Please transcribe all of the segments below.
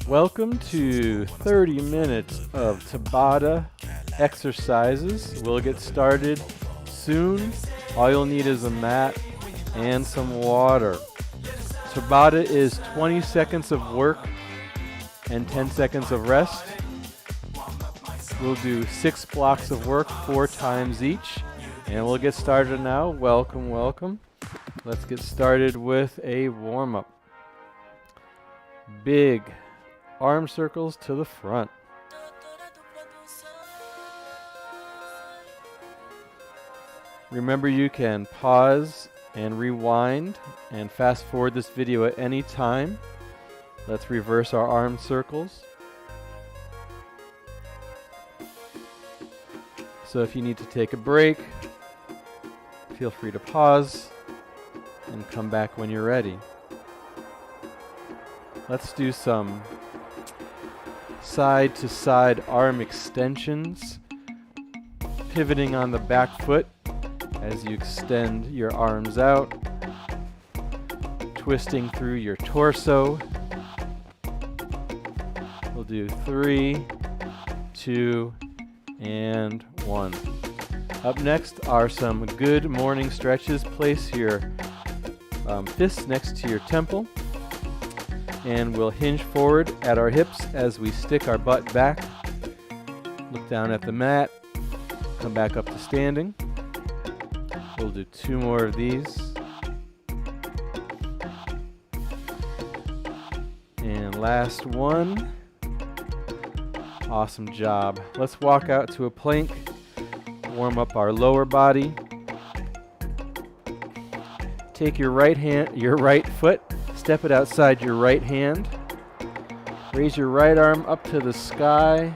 Welcome to 30 minutes of TABATA exercises. We'll get started soon. All you'll need is a mat and some water. TABATA is 20 seconds of work and 10 seconds of rest. We'll do 6 blocks of work 4 times each. And we'll get started now. Welcome, welcome. Let's get started with a warm-up. Big arm circles to the front. Remember, you can pause and rewind and fast forward this video at any time. Let's reverse our arm circles. So if you need to take a break, feel free to pause and come back when you're ready. Let's do some side to side arm extensions, pivoting on the back foot as you extend your arms out, twisting through your torso. We'll do 3, 2, and 1. Up next are some good morning stretches. Place your fists next to your temple, and we'll hinge forward at our hips as we stick our butt back. Look down at the mat, come back up to standing. We'll do 2 more of these. And last one. Awesome job. Let's walk out to a plank, warm up our lower body. Take your right foot, step it outside your right hand. Raise your right arm up to the sky.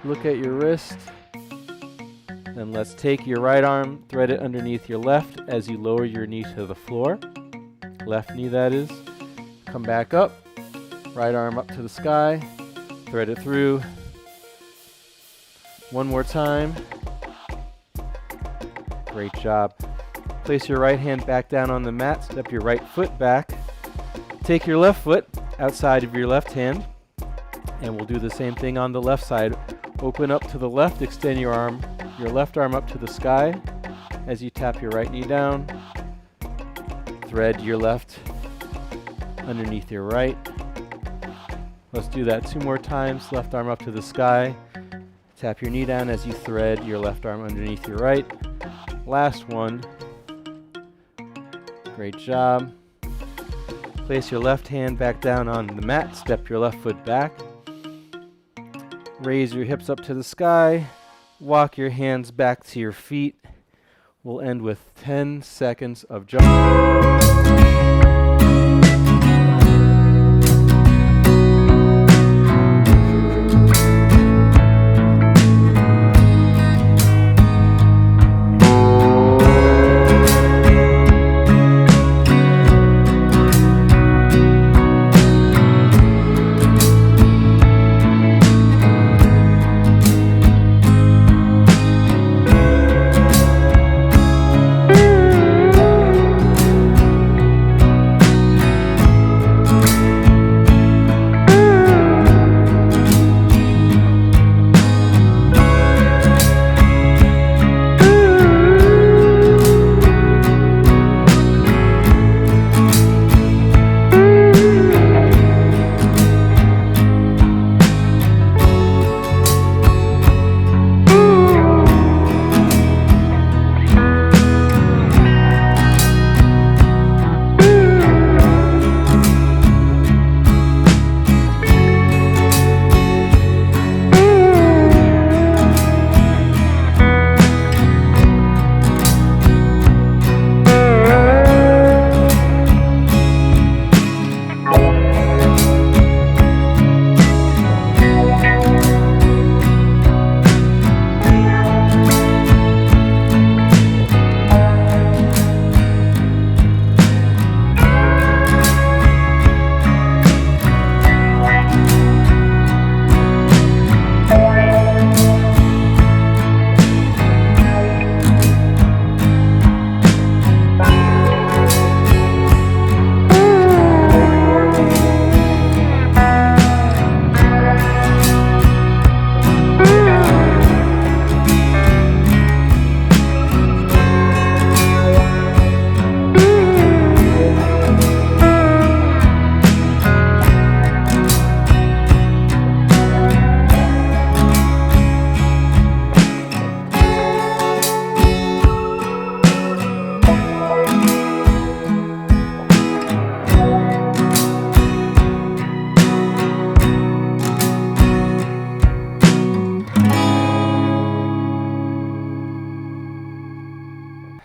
Look at your wrist. Then let's take your right arm, thread it underneath your left as you lower your knee to the floor. Left knee, that is. Come back up. Right arm up to the sky. Thread it through. One more time. Great job. Place your right hand back down on the mat. Step your right foot back. Take your left foot outside of your left hand. And we'll do the same thing on the left side. Open up to the left. Extend your left arm up to the sky as you tap your right knee down. Thread your left underneath your right. Let's do that 2 more times. Left arm up to the sky. Tap your knee down as you thread your left arm underneath your right. Last one. Great job. Place your left hand back down on the mat. Step your left foot back. Raise your hips up to the sky. Walk your hands back to your feet. We'll end with 10 seconds of jumping.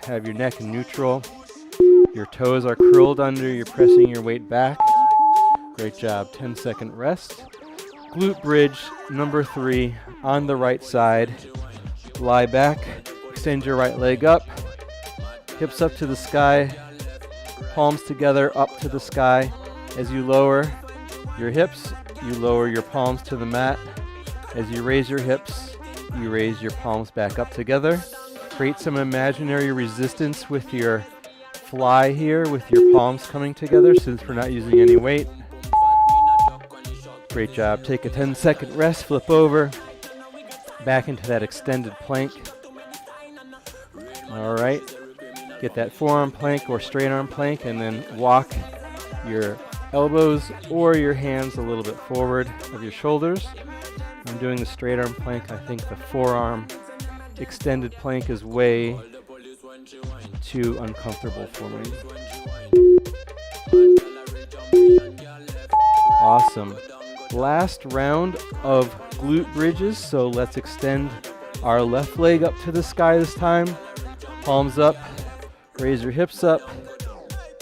Have your neck in neutral. Your toes are curled under. You're pressing your weight back. Great job. 10-second rest. Glute bridge number 3 on the right side. Lie back. Extend your right leg up. Hips up to the sky. Palms together up to the sky. As you lower your hips, you lower your palms to the mat. As you raise your hips, you raise your palms back up together. Create some imaginary resistance with your fly here, with your palms coming together since we're not using any weight. Great job. Take a 10-second rest, flip over, back into that extended plank. All right. Get that forearm plank or straight arm plank, and then walk your elbows or your hands a little bit forward of your shoulders. I'm doing the straight arm plank. I think the forearm extended plank is way too uncomfortable for me. Awesome. Last round of glute bridges. So let's extend our left leg up to the sky this time. Palms up. Raise your hips up.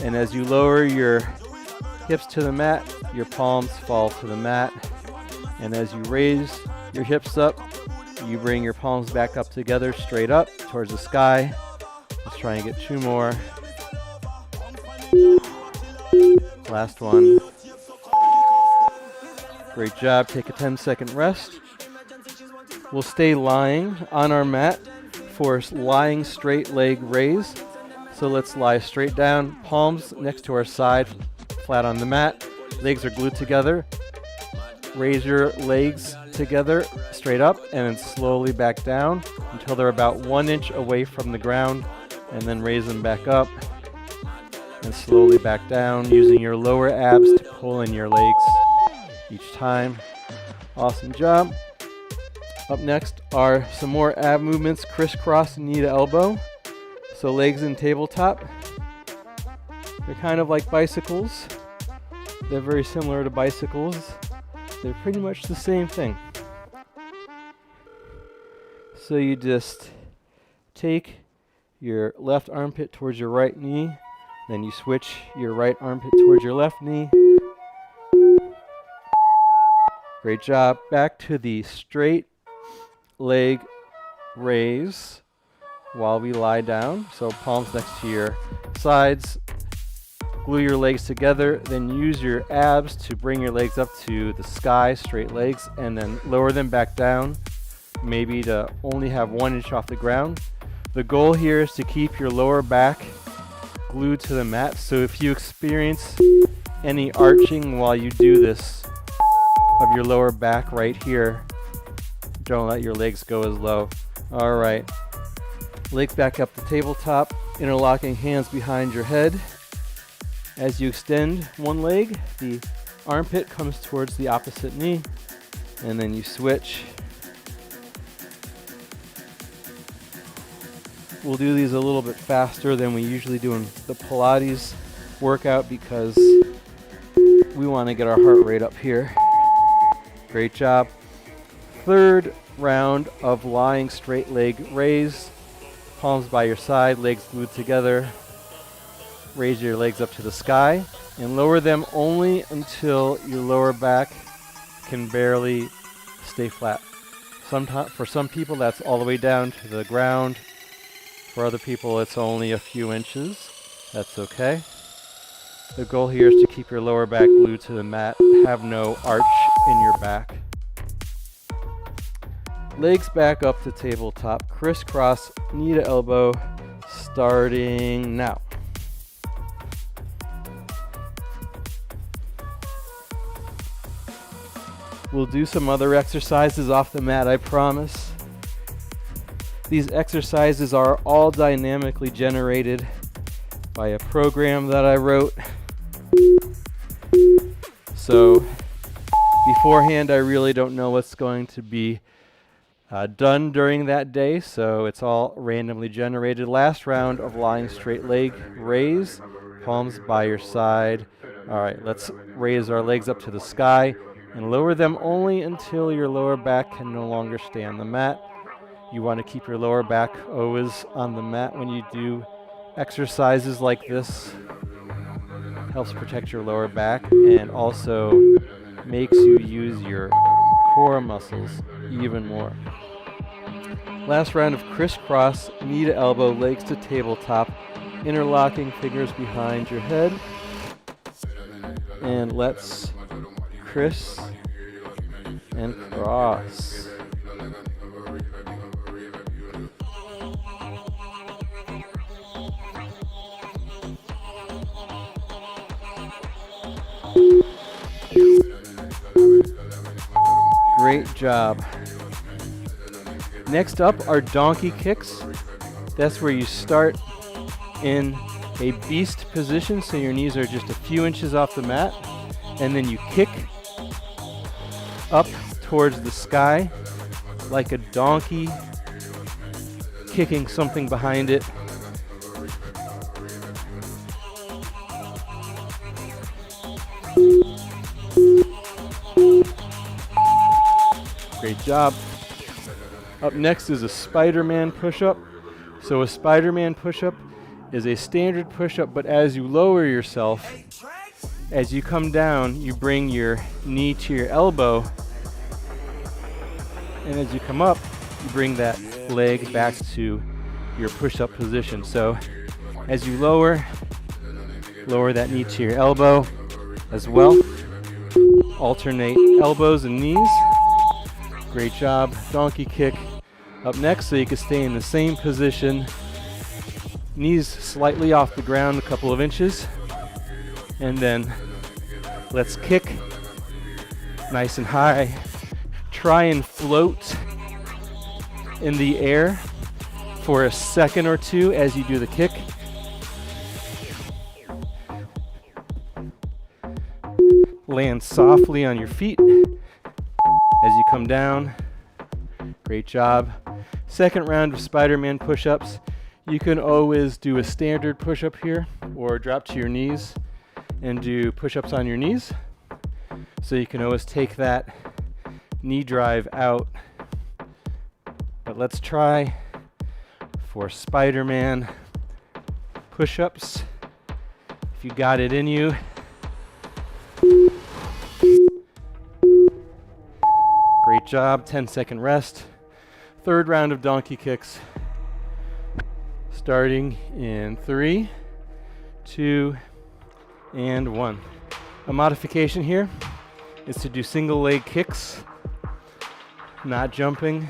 And as you lower your hips to the mat, your palms fall to the mat. And as you raise your hips up, you bring your palms back up together, straight up towards the sky. Let's try and get 2 more. Last one. Great job. Take a 10-second rest. We'll stay lying on our mat for lying straight leg raise. So let's lie straight down, palms next to our side, flat on the mat. Legs are glued together. Raise your legs together, straight up, and then slowly back down until they're about 1 inch away from the ground, and then raise them back up and slowly back down, using your lower abs to pull in your legs each time. Awesome job. Up next are some more ab movements, crisscross knee to elbow. So legs in tabletop. They're kind of like bicycles. They're very similar to bicycles. They're pretty much the same thing. So you just take your left armpit towards your right knee, then you switch your right armpit towards your left knee. Great job. Back to the straight leg raise while we lie down. So palms next to your sides. Glue your legs together, then use your abs to bring your legs up to the sky, straight legs, and then lower them back down, maybe to only have 1 inch off the ground. The goal here is to keep your lower back glued to the mat. So if you experience any arching while you do this of your lower back right here, don't let your legs go as low. All right, legs back up the tabletop, interlocking hands behind your head. As you extend one leg, the armpit comes towards the opposite knee, and then you switch. We'll do these a little bit faster than we usually do in the Pilates workout because we want to get our heart rate up here. Great job. Third round of lying straight leg raise. Palms by your side, legs glued together. Raise your legs up to the sky and lower them only until your lower back can barely stay flat. For some people, that's all the way down to the ground. For other people, it's only a few inches. That's okay. The goal here is to keep your lower back glued to the mat, have no arch in your back. Legs back up to tabletop, crisscross, knee to elbow, starting now. We'll do some other exercises off the mat, I promise. These exercises are all dynamically generated by a program that I wrote. So beforehand, I really don't know what's going to be done during that day, so it's all randomly generated. Last round of lying straight leg raise, palms by your side. All right, let's raise our legs up to the sky and lower them only until your lower back can no longer stay on the mat. You want to keep your lower back always on the mat when you do Exercises like this helps protect your lower back and also makes you use your core muscles even more. Last round of crisscross, knee to elbow, legs to tabletop, interlocking fingers behind your head. And let's criss and cross. Great job. Next up are donkey kicks. That's where you start in a beast position, so your knees are just a few inches off the mat, and then you kick up towards the sky like a donkey kicking something behind it. Great job. Up next is a Spiderman push-up. So a Spiderman push-up is a standard push-up, but as you lower yourself, as you come down, you bring your knee to your elbow, and as you come up, you bring that leg back to your push-up position. So as you lower that knee to your elbow as well. Alternate elbows and knees. Great job. Donkey kick up next, so you can stay in the same position. Knees slightly off the ground, a couple of inches. And then let's kick nice and high. Try and float in the air for a second or two as you do the kick. Land softly on your feet as you come down. Great job. Second round of Spiderman push-ups. You can always do a standard push-up here or drop to your knees and do push-ups on your knees. So you can always take that knee drive out. But let's try for Spiderman push-ups. If you got it in you. Great job. 10-second rest. Third round of donkey kicks. Starting in 3, 2, and 1. A modification here is to do single leg kicks, not jumping,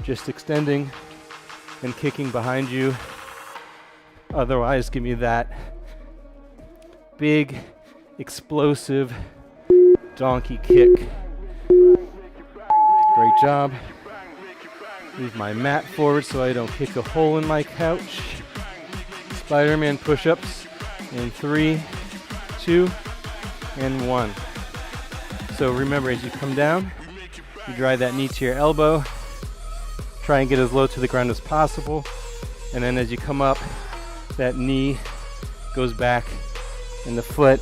just extending and kicking behind you. Otherwise, give me that big, explosive donkey kick. Great job. Move my mat forward so I don't kick a hole in my couch. Spiderman push-ups in 3, 2, and 1. So remember, as you come down, you drive that knee to your elbow. Try and get as low to the ground as possible. And then as you come up, that knee goes back and the foot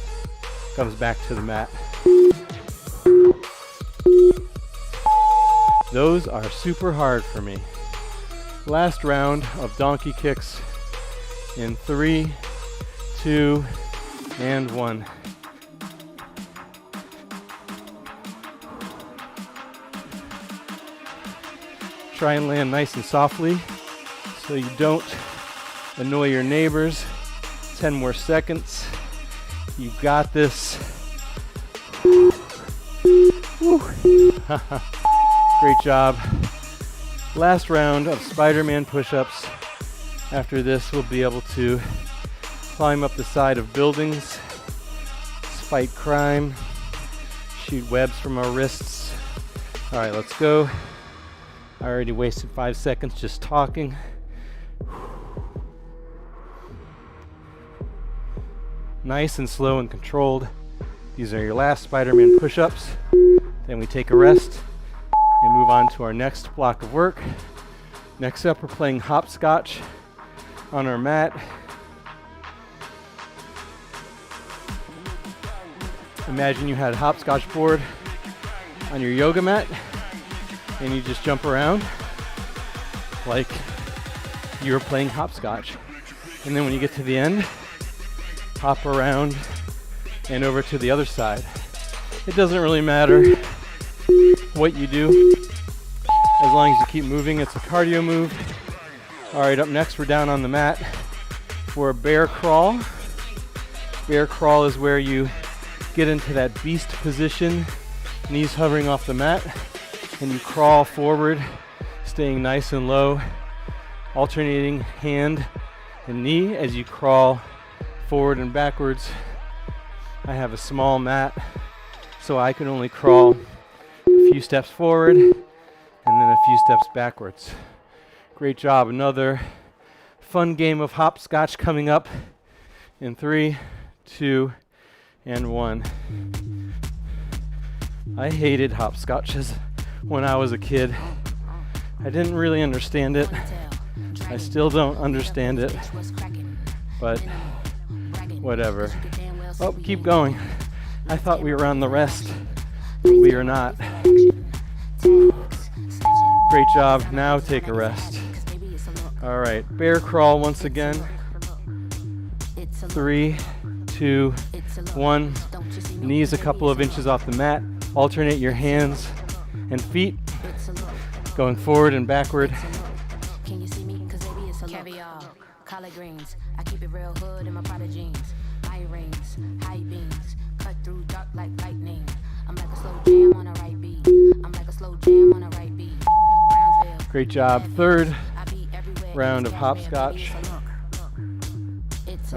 comes back to the mat. Those are super hard for me. Last round of donkey kicks in 3, 2, and 1. Try and land nice and softly so you don't annoy your neighbors. 10 more seconds. You got this. Woo. Great job. Last round of Spiderman push-ups. After this, we'll be able to climb up the side of buildings, fight crime, shoot webs from our wrists. All right, let's go. I already wasted 5 seconds just talking. Nice and slow and controlled. These are your last Spiderman push-ups. Then we take a rest and move on to our next block of work. Next up, we're playing hopscotch on our mat. Imagine you had a hopscotch board on your yoga mat and you just jump around like you're playing hopscotch. And then when you get to the end, hop around and over to the other side. It doesn't really matter what you do, as long as you keep moving. It's a cardio move. All right, up next, we're down on the mat for a bear crawl. Bear crawl is where you get into that beast position, knees hovering off the mat, and you crawl forward, staying nice and low, alternating hand and knee as you crawl forward and backwards. I have a small mat, so I can only crawl a few steps forward and then a few steps backwards. Great job. Another fun game of hopscotch coming up in 3, 2, and 1. I hated hopscotches when I was a kid. I didn't really understand it. I still don't understand it, but whatever. Oh, keep going. I thought we were on the rest. We are not. Great job. Now take a rest. All right, bear crawl once again. 3, 2, 1. Knees a couple of inches off the mat. Alternate your hands and feet, going forward and backward. Can you see me? Cause baby it's a caviar, collard greens. I keep it real hood in my Prada jeans. High rings, high beams, cut through dark like lightning. I'm like a slow jam on a right beat. I'm like a slow jam on a right beat. Brownsville. Great job. Third round of hopscotch.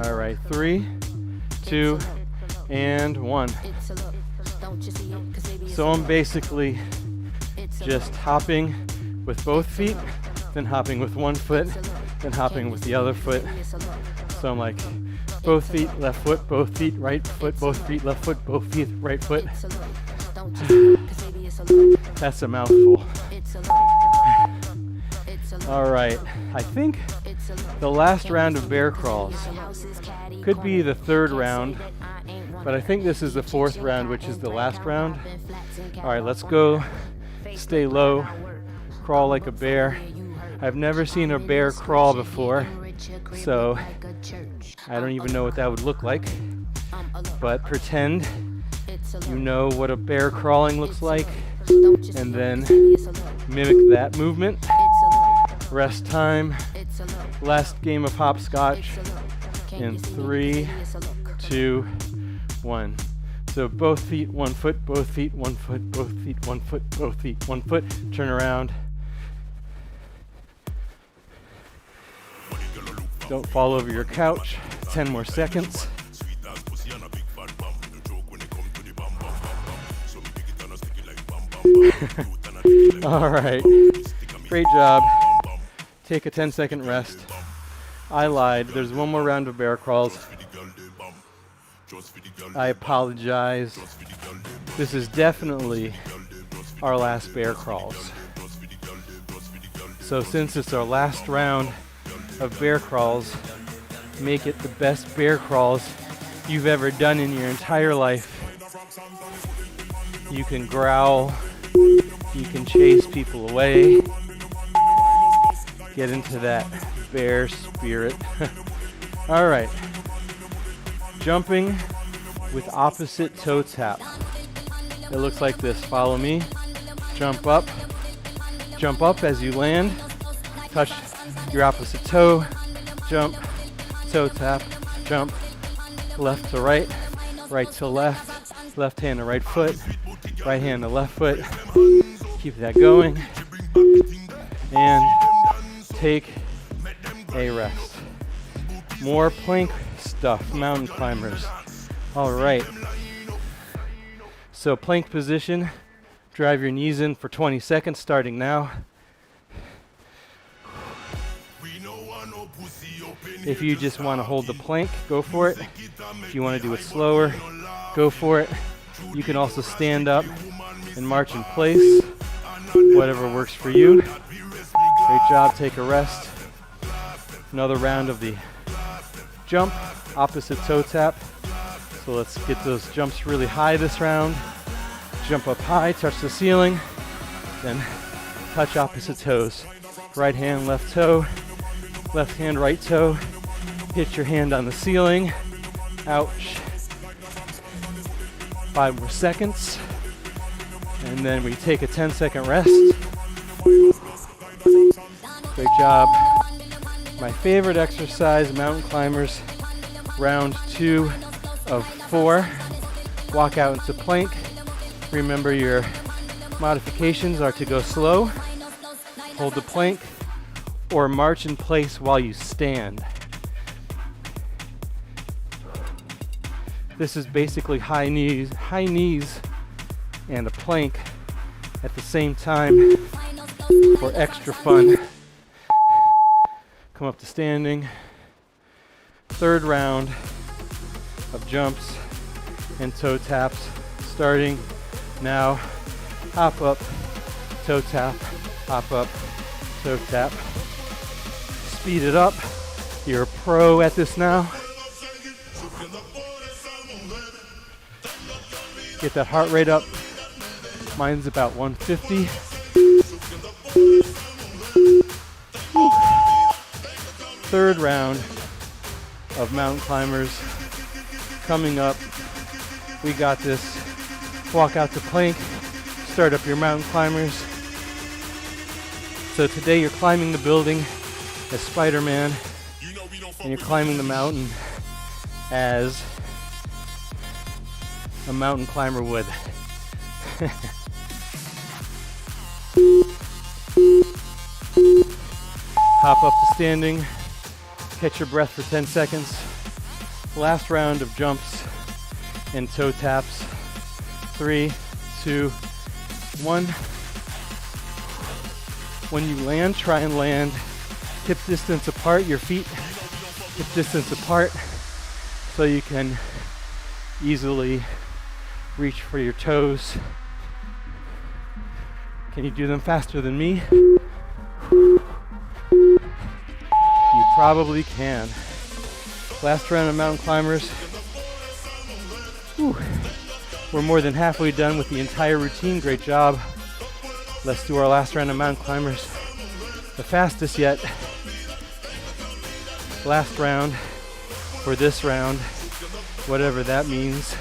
All right, 3, 2, and 1. So I'm basically just hopping with both feet, then hopping with one foot, then hopping with the other foot. So I'm like, both feet, left foot, both feet, right foot, both feet, left foot, both feet, right foot. That's a mouthful. All right, I think the last round of bear crawls could be the 3rd round, but I think this is the 4th round, which is the last round. All right, let's go. Stay low, crawl like a bear. I've never seen a bear crawl before, so I don't even know what that would look like, but pretend you know what a bear crawling looks like, and then mimic that movement. Rest time. Last game of hopscotch in 3, 2, 1. So both feet, 1 foot, both feet, 1 foot, both feet, 1 foot, both feet, 1 foot. Turn around. Don't fall over your couch. 10 more seconds. All right. Great job. Take a 10-second rest. I lied. There's one more round of bear crawls. I apologize. This is definitely our last bear crawls. So since it's our last round of bear crawls, make it the best bear crawls you've ever done in your entire life. You can growl, you can chase people away, get into that bear spirit. All right, jumping with opposite toe tap. It looks like this. Follow me. Jump up as you land. Touch your opposite toe. Jump, toe tap, jump, left to right, right to left, left hand to right foot, right hand to left foot. Keep that going. And take a rest. More plank stuff, mountain climbers. All right. So plank position, drive your knees in for 20 seconds starting now. If you just want to hold the plank, go for it. If you want to do it slower, go for it. You can also stand up and march in place, whatever works for you. Great job, take a rest. Another round of the jump, opposite toe tap. So let's get those jumps really high this round. Jump up high, touch the ceiling, then touch opposite toes. Right hand, left toe, left hand, right toe. Hit your hand on the ceiling. Ouch. 5 more seconds. And then we take a 10-second rest. Great job. My favorite exercise, mountain climbers, round 2 of 4. Walk out into plank. Remember your modifications are to go slow, hold the plank, or march in place while you stand. This is basically high knees and a plank at the same time for extra fun. Come up to standing. Third round of jumps and toe taps starting now. Hop up, toe tap, hop up, toe tap. Speed it up. You're a pro at this now. Get that heart rate up. Mine's about 150. Whew. Third round of mountain climbers coming up. We got this. Walk out to plank. Start up your mountain climbers. So today you're climbing the building as Spider-Man, and you're climbing the mountain as a mountain climber would. Hop up to standing, catch your breath for 10 seconds. Last round of jumps and toe taps. 3, 2, 1. When you land, try and land hip distance apart, your feet hip distance apart, so you can easily reach for your toes. Can you do them faster than me? You probably can. Last round of mountain climbers. Whew. We're more than halfway done with the entire routine. Great job. Let's do our last round of mountain climbers. The fastest yet. Last round for this round, whatever that means.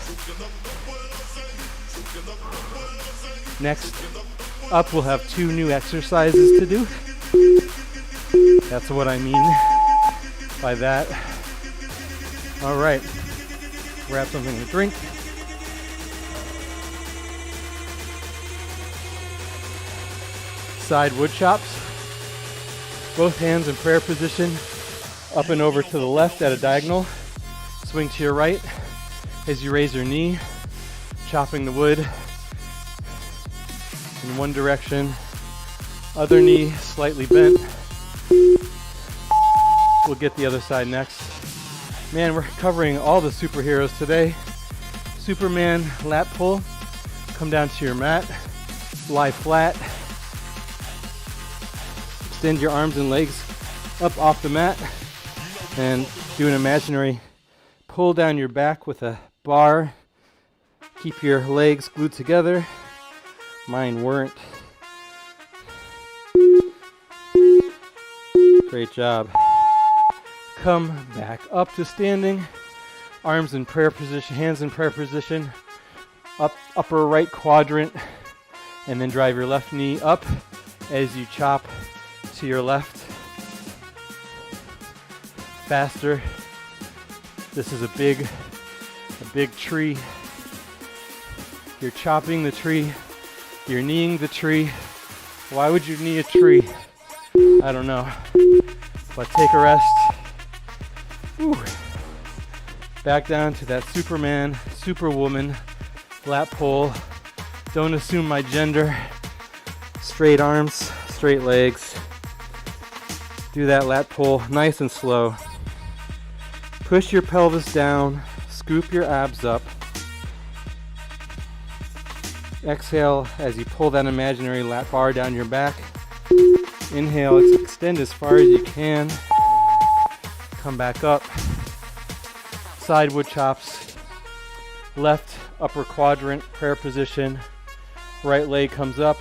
Next up, we'll have 2 new exercises to do. That's what I mean by that. All right, grab something to drink. Side wood chops. Both hands in prayer position, up and over to the left at a diagonal. Swing to your right as you raise your knee, chopping the wood in one direction, other knee slightly bent. We'll get the other side next. Man, we're covering all the superheroes today. Superman lat pull. Come down to your mat, lie flat. Extend your arms and legs up off the mat and do an imaginary pull down your back with a bar. Keep your legs glued together. Mine weren't. Great job. Come back up to standing. Arms in prayer position, hands in prayer position. Up, upper right quadrant. And then drive your left knee up as you chop to your left. Faster. This is a big tree. You're chopping the tree. You're kneeing the tree. Why would you knee a tree? I don't know. But take a rest. Whew. Back down to that Superman, Superwoman, lat pull. Don't assume my gender. Straight arms, straight legs. Do that lat pull nice and slow. Push your pelvis down, scoop your abs up. Exhale as you pull that imaginary lat bar down your back. Inhale, extend as far as you can. Come back up. Side wood chops. Left upper quadrant, prayer position. Right leg comes up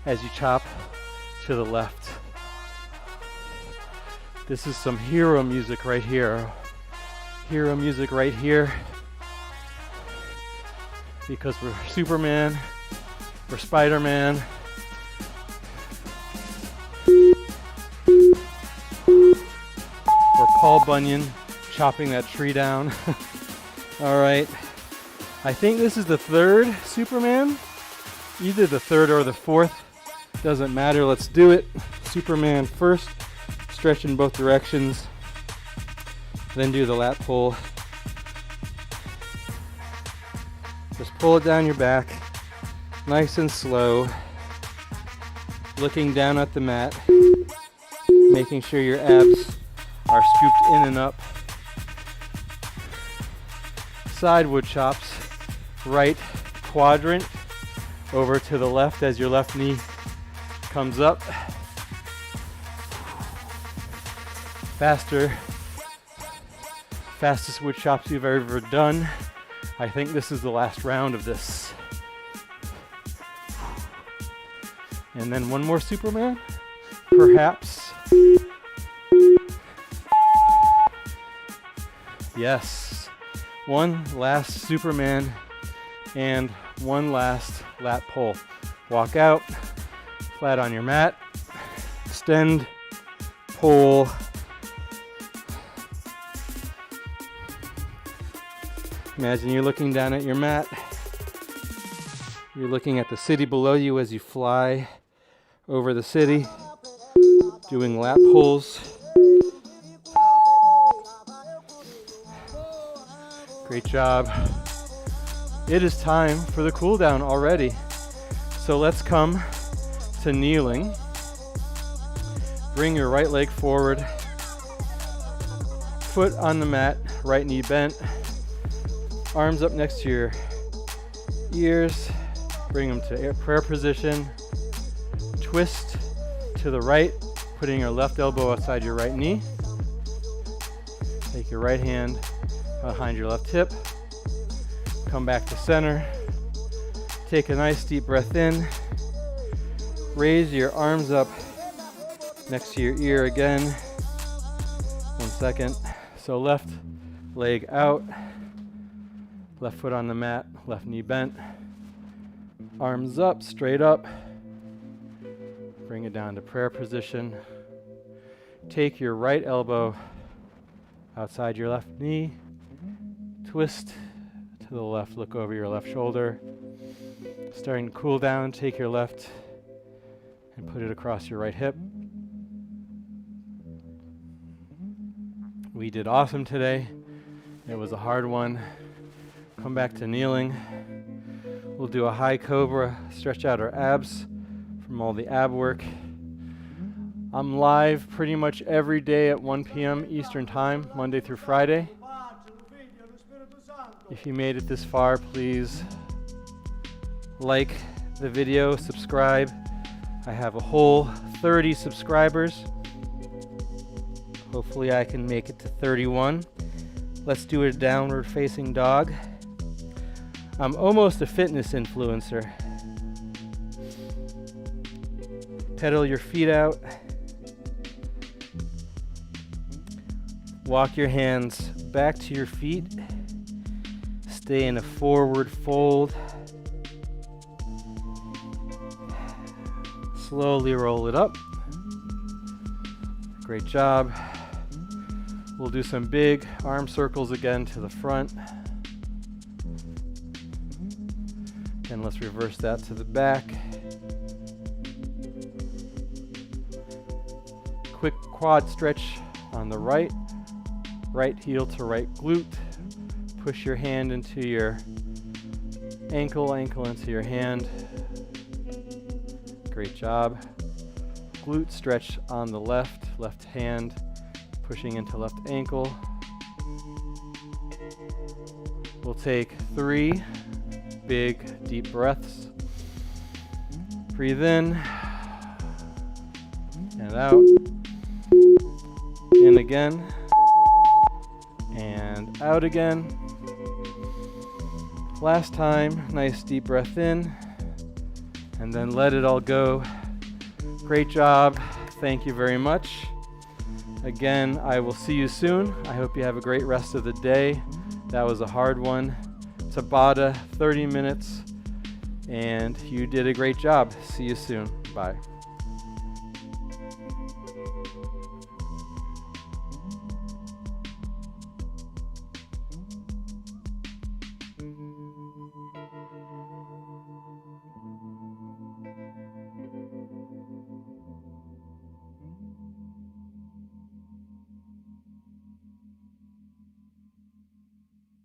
as you chop to the left. This is some hero music right here. Hero music right here. Because we're Superman, we're Spider-Man. We're Paul Bunyan chopping that tree down. All right. I think this is the third Superman. Either the third or the fourth. Doesn't matter. Let's do it. Superman first. Stretch in both directions. Then do the lat pull. Just pull it down your back. Nice and slow. Looking down at the mat. Making sure your abs are scooped in and up. Side wood chops. Right quadrant over to the left as your left knee comes up. Faster. Fastest wood chops you've ever done. I think this is the last round of this. And then one more Superman, perhaps. Yes. One last Superman and one last lat pull. Walk out, flat on your mat, extend, pull. Imagine you're looking down at your mat. You're looking at the city below you as you fly over the city, doing lat pulls. Great job. It is time for the cool down already. So let's come to kneeling. Bring your right leg forward. Foot on the mat, right knee bent. Arms up next to your ears. Bring them to prayer position. Twist to the right, putting your left elbow outside your right knee. Take your right hand behind your left hip. Come back to center. Take a nice deep breath in. Raise your arms up next to your ear again. 1 second. So left leg out. Left foot on the mat, left knee bent. Arms up, straight up. Bring it down to prayer position. Take your right elbow outside your left knee. Twist to the left, look over your left shoulder. Starting to cool down, take your left and put it across your right hip. We did awesome today. It was a hard one. Come back to kneeling. We'll do a high cobra, stretch out our abs from all the ab work. I'm live pretty much every day at 1 p.m. Eastern Time, Monday through Friday. If you made it this far, please like the video, subscribe. I have a whole 30 subscribers. Hopefully I can make it to 31. Let's do a downward facing dog. I'm almost a fitness influencer. Pedal your feet out. Walk your hands back to your feet. Stay in a forward fold. Slowly roll it up. Great job. We'll do some big arm circles again to the front. And let's reverse that to the back. Quick quad stretch on the right. Right heel to right glute. Push your hand into your ankle, ankle into your hand. Great job. Glute stretch on the left, left hand, pushing into left ankle. We'll take 3 big deep breaths. Breathe in and out. In again and out again. Last time, nice deep breath in and then let it all go. Great job. Thank you very much. Again, I will see you soon. I hope you have a great rest of the day. That was a hard one. TABATA, 30 minutes, and you did a great job. See you soon. Bye.